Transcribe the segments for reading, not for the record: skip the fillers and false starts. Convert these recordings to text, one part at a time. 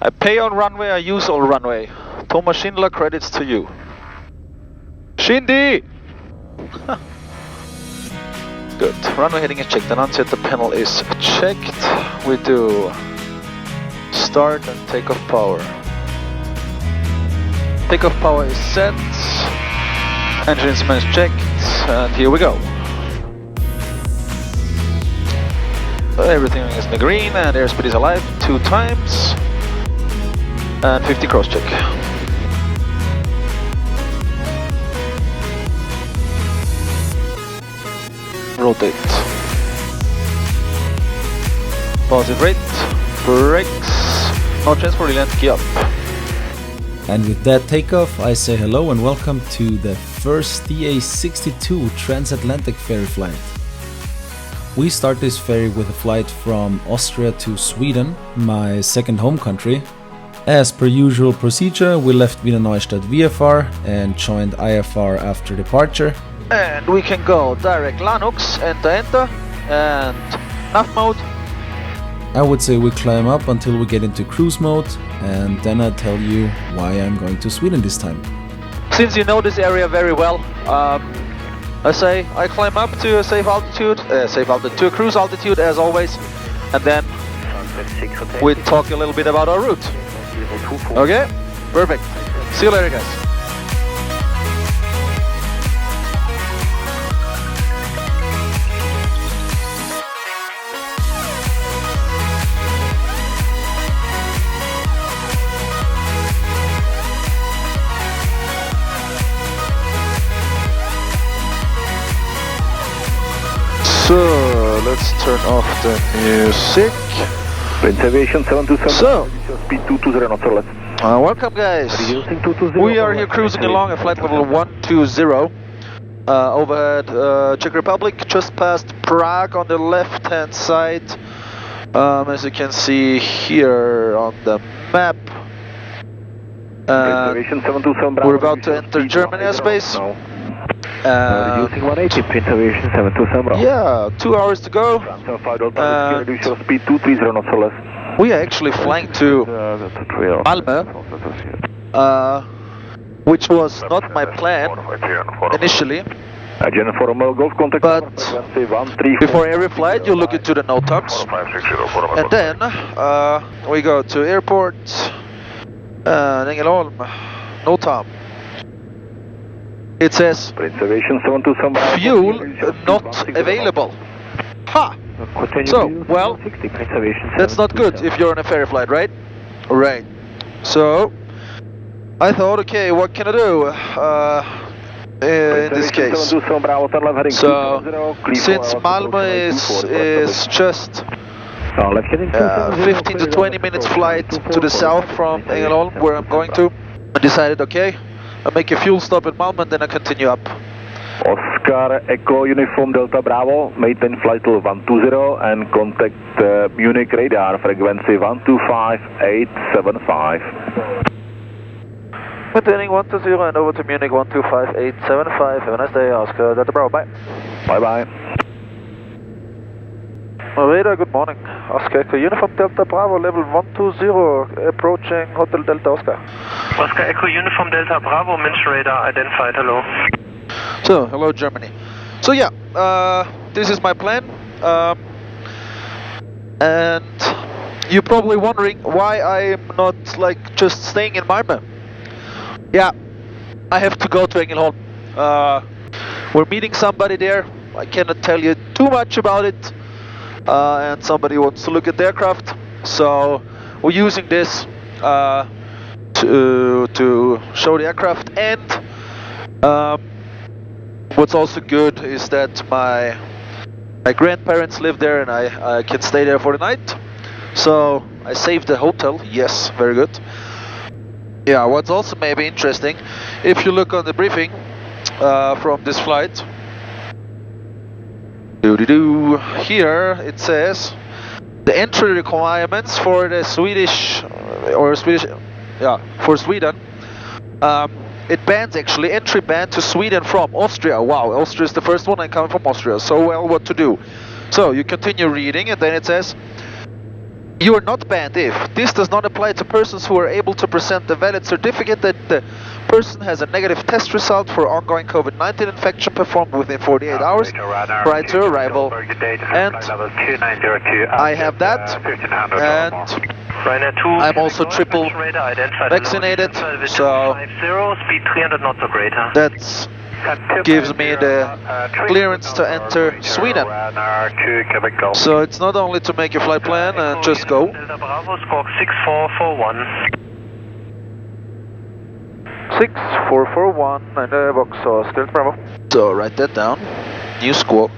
I pay on runway, I use all runway. Thomas Schindler, credits to you. Shindy! Good. Runway heading is checked. Annunciator panel is checked. We do start and takeoff power. Takeoff power is set. Engine instruments checked. And here we go. Everything is in the green and airspeed is alive 2 times. And 50 cross check. Rotate. Positive rate. Brakes. No transfer, reland, key up. And with that takeoff, I say hello and welcome to the first DA62 transatlantic ferry flight. We start this ferry with a flight from Austria to Sweden, my second home country. As per usual procedure, we left Wiener Neustadt VFR and joined IFR after departure. And we can go direct Lanux, enter, and nav mode. I would say we climb up until we get into cruise mode, and then I'll tell you why I'm going to Sweden this time. Since you know this area very well, I say I climb up to a safe altitude, to a cruise altitude as always, and then we talk a little bit about our route. Okay, perfect. See you later, guys. So, let's turn off the music. Prince Aviation 727, so, speed 220 knots or less. Welcome guys. We are here cruising along at flight level 120. Overhead Czech Republic, just past Prague on the left hand side. As you can see here on the map. We're about to enter German airspace. Reducing 180, Prince Aviation 727. Yeah, 2 hours to go. Speed 230 knots or less. We are actually flying to Malmö, which was not my plan initially. But before every flight you look into the NOTAMs, and then we go to airport, Ängelholm, NOTAM. It says fuel not available. Ha! So, well, that's not good if you're on a ferry flight, right? Right. So, I thought, okay, what can I do in this case? So, since Malmö is just 15 to 20 minutes flight to the south from Ängelholm, where I'm going to, I decided, okay, I'll make a fuel stop in Malmö and then I continue up. Oscar Echo Uniform Delta Bravo, maintain flight level 120 and contact Munich radar frequency 125875. Maintaining 120 and over to Munich 125875. Have a nice day, Oscar Delta Bravo, bye. Bye bye. Radar, good morning. Oscar Echo Uniform Delta Bravo, level 120, approaching Hotel Delta Oscar. Oscar Echo Uniform Delta Bravo, Minch radar, identified, hello. So, hello Germany. So yeah, this is my plan. And you're probably wondering why I'm not like just staying in Malmö. Yeah, I have to go to Ängelholm. We're meeting somebody there. I cannot tell you too much about it. And somebody wants to look at the aircraft, so we're using this to show the aircraft. And what's also good is that my grandparents live there, and I can stay there for the night. So I saved the hotel. Yes, very good. Yeah, what's also maybe interesting, if you look on the briefing from this flight. Here it says the entry requirements for the Sweden. It bans actually entry ban to Sweden from Austria. Wow, Austria is the first one. I'm coming from Austria. So well, what to do? So you continue reading, and then it says You are not banned if this does not apply to persons who are able to present a valid certificate that the person has a negative test result for ongoing COVID-19 infection performed within 48 hours prior to arrival. And I have that, and I'm also triple vaccinated, so that gives me the clearance to enter Sweden. So it's not only to make your flight plan and just go. 6441 and the box, so still Bravo. So write that down. New squawk.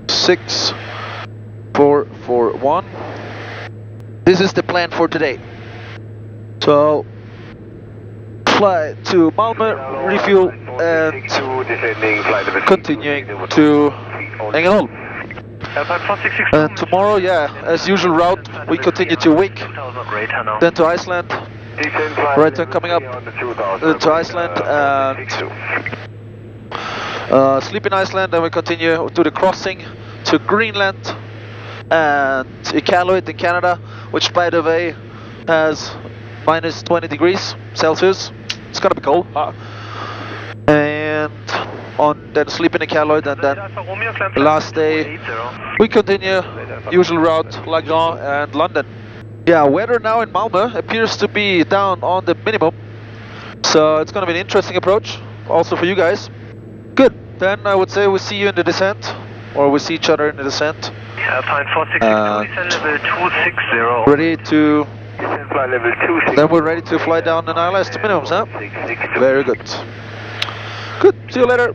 6441. This is the plan for today. So fly to Malmö, refuel, and continuing to Ängelholm. And tomorrow, yeah, as usual route, we continue to Wick, then to Iceland, right then coming up to Iceland, and sleep in Iceland, then we continue to the crossing to Greenland and Iqaluit in Canada, which by the way has minus 20 degrees Celsius. It's gonna be cold. And then sleep in Iqaluit, and then the last day we continue usual route Lagrange and London. Yeah, weather now in Malmö appears to be down on the minimum, so it's gonna be an interesting approach also for you guys. Good, then I would say we see you in the descent, or we see each other in the descent. Ready to then we're ready to fly down an ILS to minimums, huh? Very good. Good, see you later.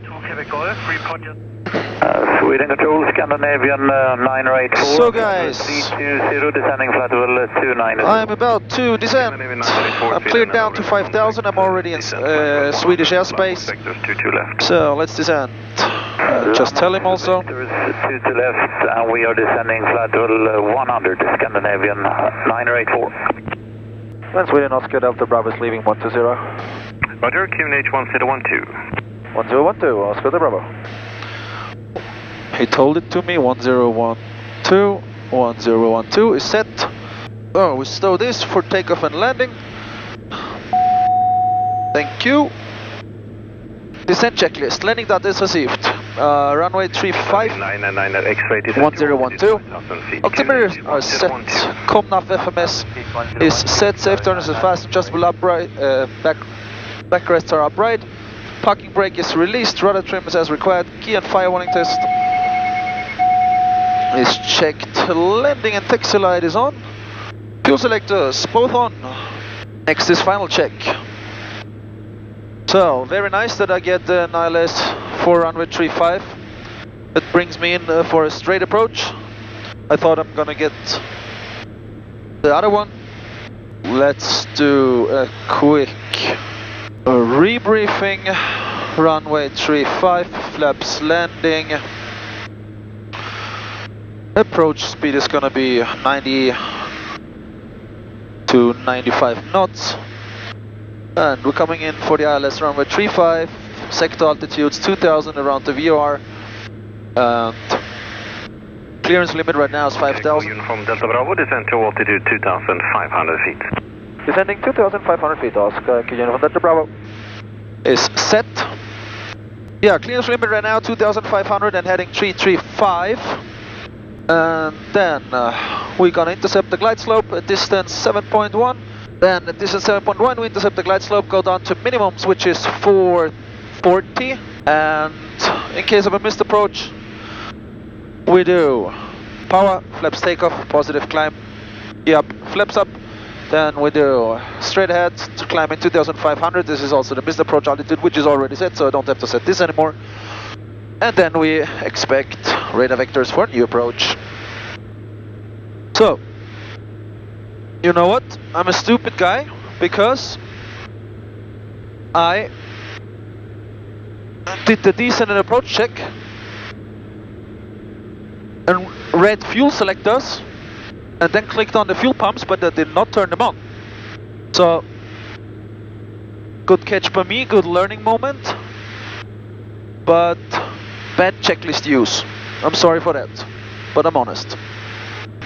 Sweden Control, Scandinavian 984. So guys, 320, descending flight level 29. I'm about to descend. I'm cleared down to 5,000, I'm already in Swedish airspace. So let's descend. Just tell him also. 2 to left, and we are descending flight level 100, Scandinavian 984. And Sweden Oscar Delta Bravo is leaving 120. Roger, QNH 1012. 1012, Oscar Delta Bravo. He told it to me, 1012, 1012 is set. Oh, we stow this for takeoff and landing. Thank you. Descent checklist, landing data is received. Runway 35, 1012. Altimeters are set. Comnav FMS is set. Safe turn is fast, adjustable upright. Backrests are upright. Parking brake is released. Rudder trim is as required. Key and fire warning test is checked. Landing and taxi light is on. Fuel selectors both on. Next is final check. So, very nice that I get an ILS for runway 35. That brings me in for a straight approach. I thought I'm gonna get the other one. Let's do a quick rebriefing. Runway 35, flaps landing. Approach speed is gonna be 90 to 95 knots. And we're coming in for the ILS runway 35, sector altitudes 2000 around the VOR, and clearance limit right now is 5,000. From Delta Bravo, descend to altitude 2,500 feet. Descending 2,500 feet, Oscar, from Delta Bravo is set. Yeah, clearance limit right now 2,500 and heading 335. And then we're gonna intercept the glide slope at distance 7.1. Then at distance 7.1 we intercept the glide slope, go down to minimums, which is 440. And in case of a missed approach, we do power, flaps takeoff, positive climb, yep, flaps up. Then we do straight ahead to climb in 2,500. This is also the missed approach altitude, which is already set, so I don't have to set this anymore. And then we expect radar vectors for a new approach. So, you know what? I'm a stupid guy because I did the descent and approach check and read fuel selectors and then clicked on the fuel pumps, but I did not turn them on. So, good catch by me, good learning moment, but bad checklist use. I'm sorry for that, but I'm honest.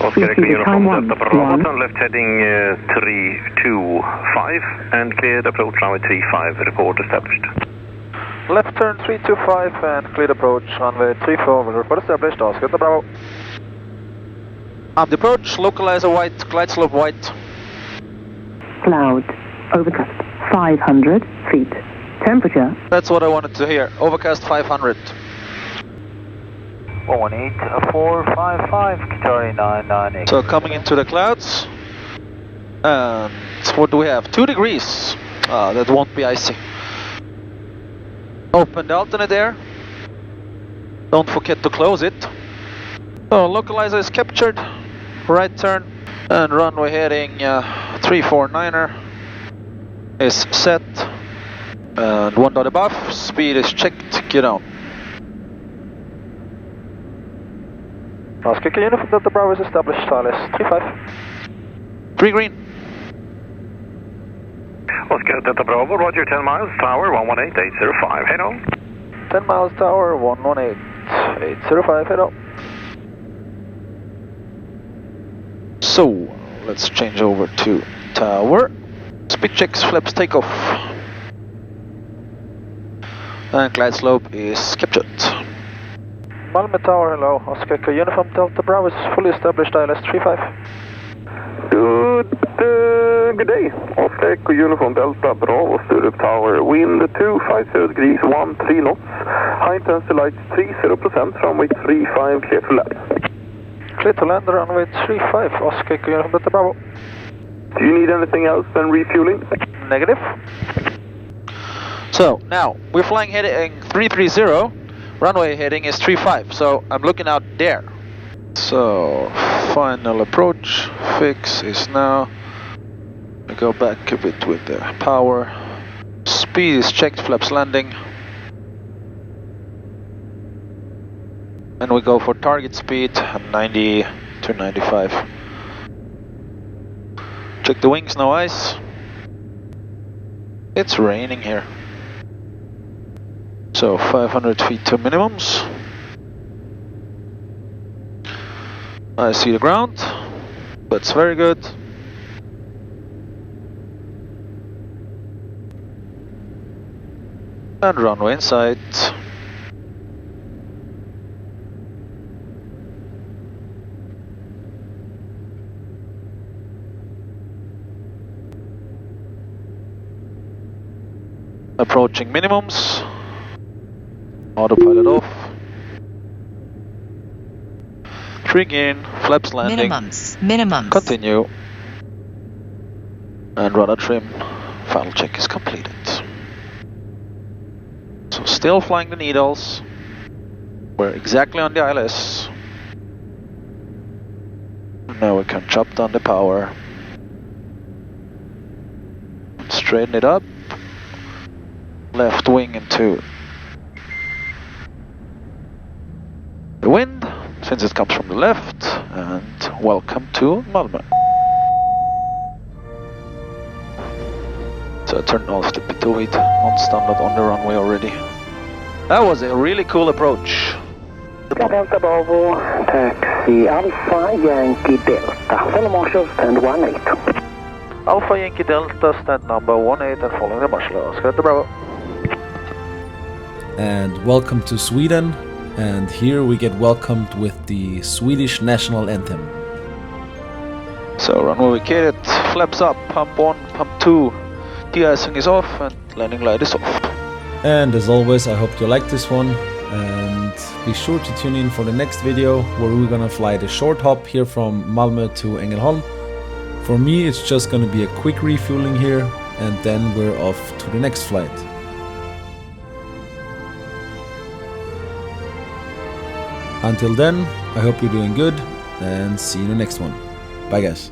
Oscar Echo Uniform Delta Bravo, turn left heading 325 and cleared approach runway 35, report established. Left turn 325 and cleared approach runway 34, report established, Oscar Delta Bravo. Up the approach, localizer white, glide slope white. Cloud, overcast 500 feet. Temperature. That's what I wanted to hear, overcast 500. 1184555, Qatari 998. So coming into the clouds, and what do we have? 2 degrees. That won't be icy. Open the alternate air. Don't forget to close it. So localizer is captured. Right turn and runway heading 349er is set. And 1 dot above. Speed is checked. Get down. Oscar Echo Uniform Delta Bravo is established, Silas 35. 3 green. Oscar Delta Bravo, roger, 10 miles, tower 118805, head on. 10 miles tower, 118805, head on. So, let's change over to tower. Speed checks, flaps takeoff. And glide slope is captured. Malmö Tower, hello. Oscar Echo Uniform Delta Bravo is fully established, ILS 35. Good day. Oscar Echo Uniform Delta Bravo, Sturup Tower. Wind 250 degrees, 13 knots. High intensity light 30%, runway 35, clear to land. Clear to land, runway 35, Oscar Echo Uniform Delta Bravo. Do you need anything else than refueling? Negative. So, now, we're flying heading 330. Runway heading is 35, so I'm looking out there. So, final approach fix is now. I go back a bit with the power. Speed is checked, flaps landing. And we go for target speed 90 to 95. Check the wings, no ice. It's raining here. So 500 feet to minimums. I see the ground. That's very good. And runway in sight. Approaching minimums. Autopilot off. Trig in, flaps landing. Minimums. Continue. And rudder trim. Final check is completed. So still flying the needles. We're exactly on the ILS. Now we can chop down the power. Straighten it up. Left wing into the wind, since it comes from the left, and welcome to Malmö. So I turned off the pitoid, non-standard on the runway already. That was a really cool approach. Delta Bravo, taxi Alpha Yankee Delta, follow marshal stand 18. Alpha Yankee Delta, stand number 18 and following the marshal, Oscar Delta Bravo. And welcome to Sweden. And here we get welcomed with the Swedish national anthem. So runway vacated, flaps up, pump 1, pump 2, de-icing is off and landing light is off. And as always, I hope you like this one, and be sure to tune in for the next video where we're gonna fly the short hop here from Malmö to Ängelholm. For me, it's just gonna be a quick refueling here, and then we're off to the next flight. Until then, I hope you're doing good, and see you in the next one. Bye guys.